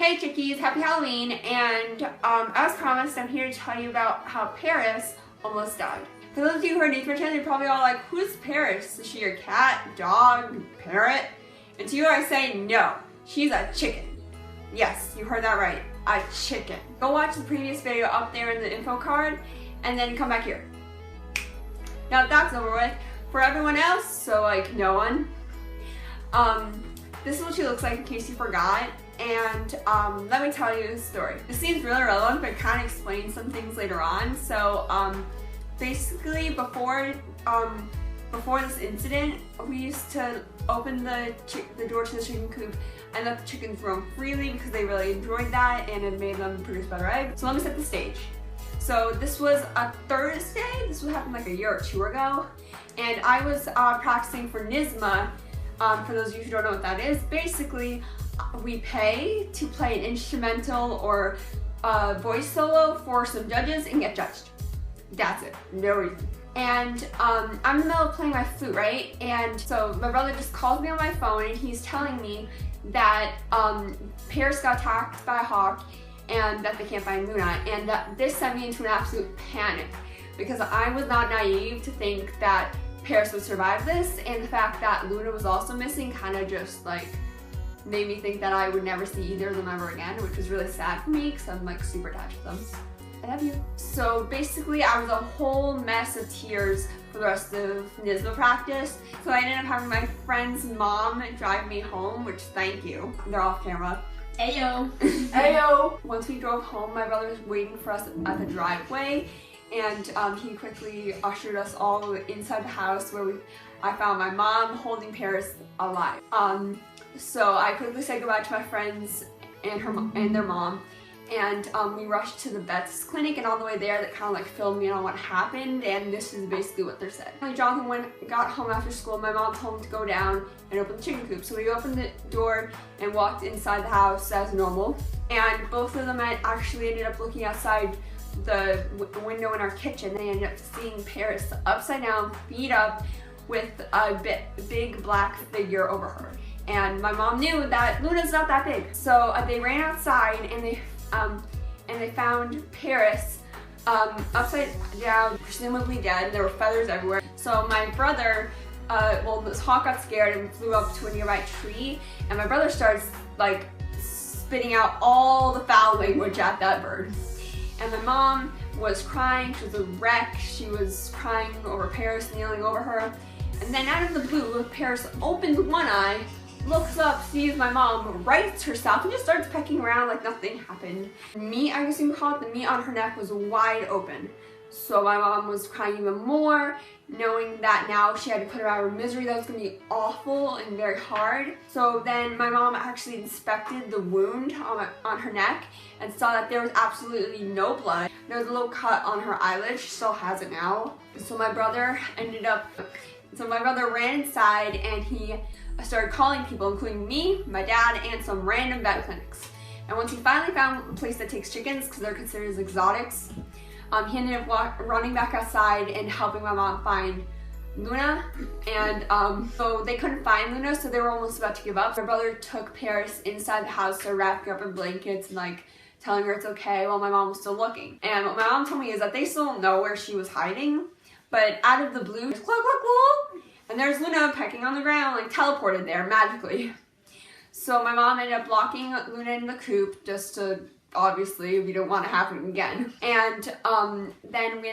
Hey chickies, happy Halloween, and as promised, I'm here to tell you about how Paris almost died. For those of you who are new to my channel, you're probably all like, who's Paris? Is she your cat, dog, parrot? And to you I say, no, she's a chicken. Yes, you heard that right, a chicken. Go watch the previous video up there in the info card, and then come back here. Now that that's over with, for everyone else, so like no one, this is what she looks like in case you forgot. And let me tell you the story. This seems really relevant, but it kind of explains some things later on. So basically, before this incident, we used to open the door to the chicken coop and let the chickens roam freely because they really enjoyed that and it made them produce better eggs. So let me set the stage. So this was a Thursday. This would happen like a year or two ago, and I was practicing for NYSSMA. For those of you who don't know what that is, basically we pay to play an instrumental or voice solo for some judges and get judged. That's it, no reason. And I'm in the middle of playing my flute, right? And so my brother just calls me on my phone and he's telling me that Paris got attacked by a hawk and that they can't find Luna, and that this sent me into an absolute panic because I was not naive to think that Paris would survive this, and the fact that Luna was also missing kind of just like made me think that I would never see either of them ever again, which was really sad for me because I'm like super attached to them. I love you. So basically I was a whole mess of tears for the rest of NYSSMA practice. So I ended up having my friend's mom drive me home, which thank you. They're off camera. Ayo. Ayo. Once we drove home, my brother was waiting for us at the driveway, and he quickly ushered us all inside the house where I found my mom holding Paris alive. So I quickly said goodbye to my friends and their mom, and we rushed to the vet's clinic, and on the way there they kind of like filled me in on what happened, and this is basically what they said. When Jonathan got home after school, my mom told him to go down and open the chicken coop. So we opened the door and walked inside the house as normal, and both of them actually ended up looking outside the window in our kitchen. They ended up seeing Paris upside down, beat up, with a big black figure over her. And my mom knew that Luna's not that big. So they ran outside and they found Paris upside down, presumably dead. There were feathers everywhere. So my brother, well, this hawk got scared and flew up to a nearby tree, and my brother starts like spitting out all the foul language at that bird. And my mom was crying, she was a wreck. She was crying over Paris, kneeling over her. And then out of the blue, Paris opens one eye, looks up, sees my mom, rights herself, and just starts pecking around like nothing happened. The meat, I guess you can call it, the meat on her neck was wide open. So my mom was crying even more, knowing that now she had to put her out of her misery. That was gonna be awful and very hard. So then my mom actually inspected the wound on her neck and saw that there was absolutely no blood. There was a little cut on her eyelid, she still has it now. So my brother ran inside and he started calling people, including me, my dad, and some random vet clinics. And once he finally found a place that takes chickens, because they're considered as exotics, he ended up running back outside and helping my mom find Luna. And so they couldn't find Luna, so they were almost about to give up. My brother took Paris inside the house, so wrapped her up in blankets and like telling her it's okay while my mom was still looking. And what my mom told me is that they still don't know where she was hiding, but out of the blue, cluck, cluck, cluck, and there's Luna pecking on the ground, like teleported there magically. So my mom ended up locking Luna in the coop just to, obviously, we don't want it to happen again. And then they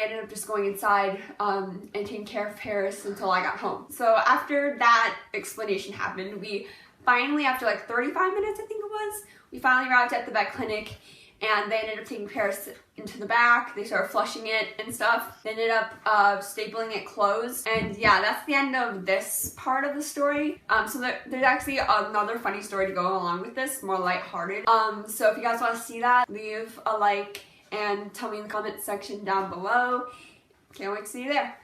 ended up just going inside and taking care of Paris until I got home. So after that explanation happened, we finally, after like 35 minutes I think it was, we finally arrived at the vet clinic, and they ended up taking Paris into the back. They started flushing it and stuff. They ended up stapling it closed. And yeah, that's the end of this part of the story. So there's actually another funny story to go along with this, more lighthearted. So if you guys want to see that, leave a like and tell me in the comment section down below. Can't wait to see you there.